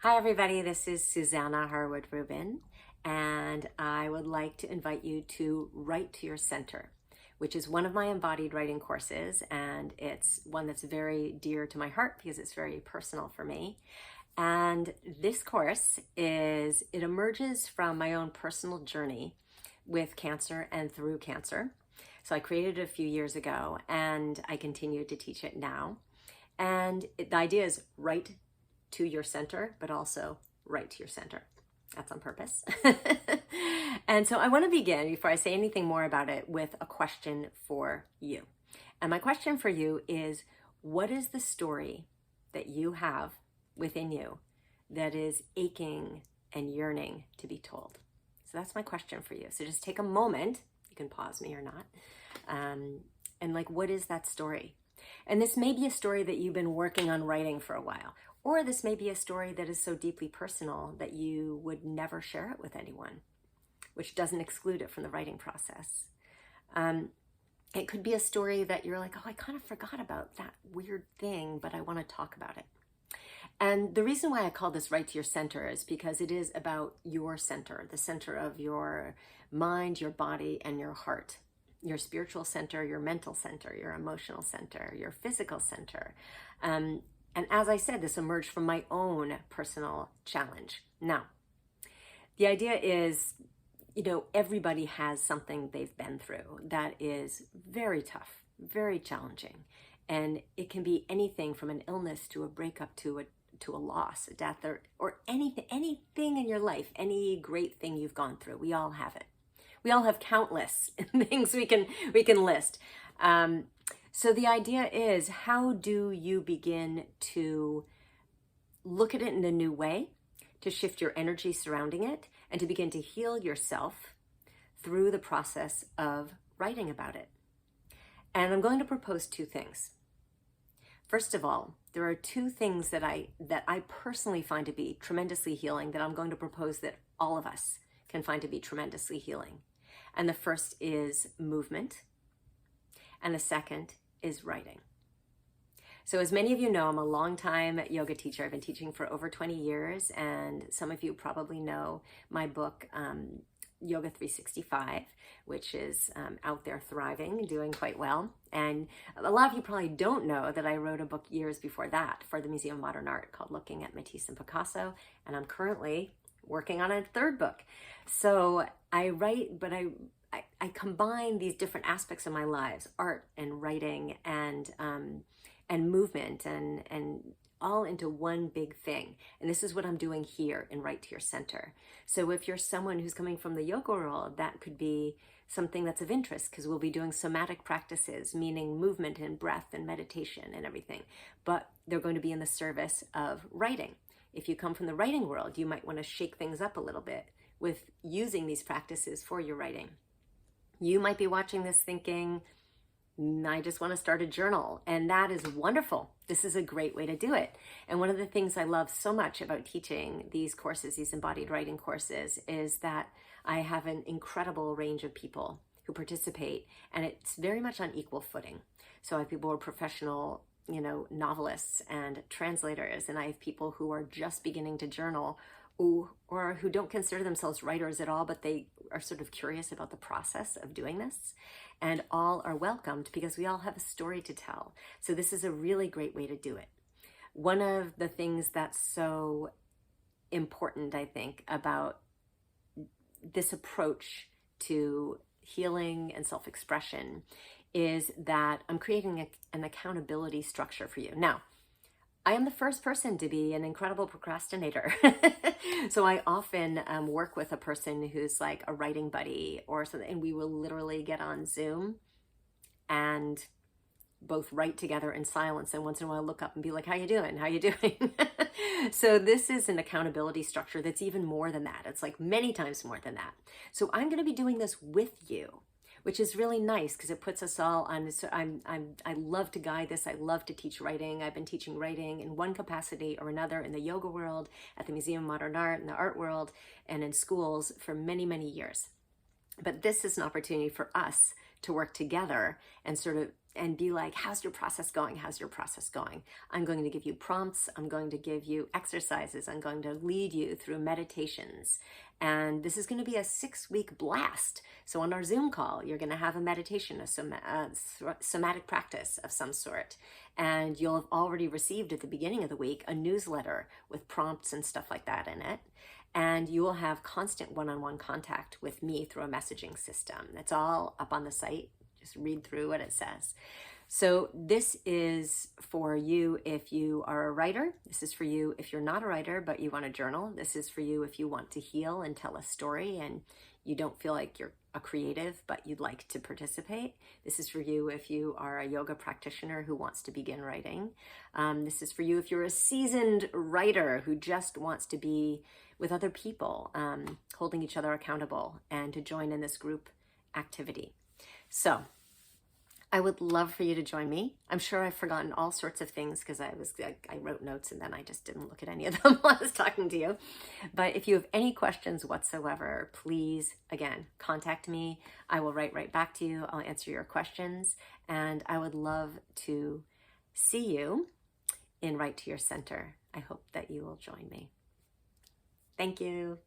Hi everybody, this is Susanna Harwood Rubin, and I would like to invite you to Write to Your Center, which is one of my embodied writing courses, and it's one that's very dear to my heart because it's very personal for me. And this course it emerges from my own personal journey with cancer and through cancer. So I created it a few years ago and I continue to teach it now. And the idea is write to your center, but also write to your center. That's on purpose. And so I want to begin, before I say anything more about it, with a question for you. And my question for you is, what is the story that you have within you that is aching and yearning to be told? So that's my question for you. So just take a moment, you can pause me or not, and what is that story? And this may be a story that you've been working on writing for a while, or this may be a story that is so deeply personal that you would never share it with anyone, which doesn't exclude it from the writing process. It could be a story that you're like, oh, I kind of forgot about that weird thing, but I want to talk about it. And the reason why I call this Write to Your Center is because it is about your center, the center of your mind, your body, and your heart. Your spiritual center, your mental center, your emotional center, your physical center. And as I said, this emerged from my own personal challenge. Now, the idea is, everybody has something they've been through that is very tough, very challenging. And it can be anything from an illness to a breakup to a loss, a death, or anything in your life, any great thing you've gone through. We all have it. We all have countless things we can list. So the idea is, how do you begin to look at it in a new way, to shift your energy surrounding it, and to begin to heal yourself through the process of writing about it? And I'm going to propose two things. First of all, there are two things that I personally find to be tremendously healing that I'm going to propose that all of us can find to be tremendously healing. And the first is movement, and the second is writing. So as many of you know, I'm a long-time yoga teacher. I've been teaching for over 20 years, and some of you probably know my book, Yoga 365, which is out there thriving, doing quite well. And a lot of you probably don't know that I wrote a book years before that for the Museum of Modern Art called Looking at Matisse and Picasso, and I'm currently working on a third book. So I write, but I combine these different aspects of my lives, art and writing and movement and all into one big thing. And this is what I'm doing here in Write to Your Center. So if you're someone who's coming from the yoga world, that could be something that's of interest, because we'll be doing somatic practices, meaning movement and breath and meditation and everything. But they're going to be in the service of writing. If you come from the writing world, you might want to shake things up a little bit with using these practices for your writing. You might be watching this thinking, I just want to start a journal, and that is wonderful. This is a great way to do it. And one of the things I love so much about teaching these courses, these embodied writing courses, is that I have an incredible range of people who participate, and it's very much on equal footing. So I have people who are professional, novelists and translators, and I have people who are just beginning to journal, or who don't consider themselves writers at all, but they are sort of curious about the process of doing this. And all are welcomed because we all have a story to tell. So this is a really great way to do it. One of the things that's so important, I think, about this approach to healing and self-expression is that I'm creating an accountability structure for you. Now, I am the first person to be an incredible procrastinator. So I often work with a person who's like a writing buddy or something, and we will literally get on Zoom and both write together in silence. And once in a while look up and be like, how you doing? How you doing? So this is an accountability structure that's even more than that. It's like many times more than that. So I'm going to be doing this with you, which is really nice because it puts us all on. So I love to guide this. I love to teach writing. I've been teaching writing in one capacity or another in the yoga world, at the Museum of Modern Art, in the art world, and in schools for many, many years. But this is an opportunity for us to work together and sort of and be like, how's your process going? How's your process going? I'm going to give you prompts. I'm going to give you exercises. I'm going to lead you through meditations. And this is going to be a 6-week blast. So on our Zoom call, you're going to have a meditation, a somatic practice of some sort. And you'll have already received at the beginning of the week a newsletter with prompts and stuff like that in it. And you will have constant one-on-one contact with me through a messaging system. It's all up on the site. Just read through what it says. So this is for you if you are a writer. This is for you if you're not a writer, but you want to journal. This is for you if you want to heal and tell a story and you don't feel like you're a creative, but you'd like to participate. This is for you if you are a yoga practitioner who wants to begin writing. This is for you if you're a seasoned writer who just wants to be with other people, holding each other accountable and to join in this group activity. So I would love for you to join me. I'm sure I've forgotten all sorts of things because I wrote notes and then I just didn't look at any of them while I was talking to you. But if you have any questions whatsoever, please, again, contact me. I will write right back to you. I'll answer your questions. And I would love to see you in Right to Your Center. I hope that you will join me. Thank you.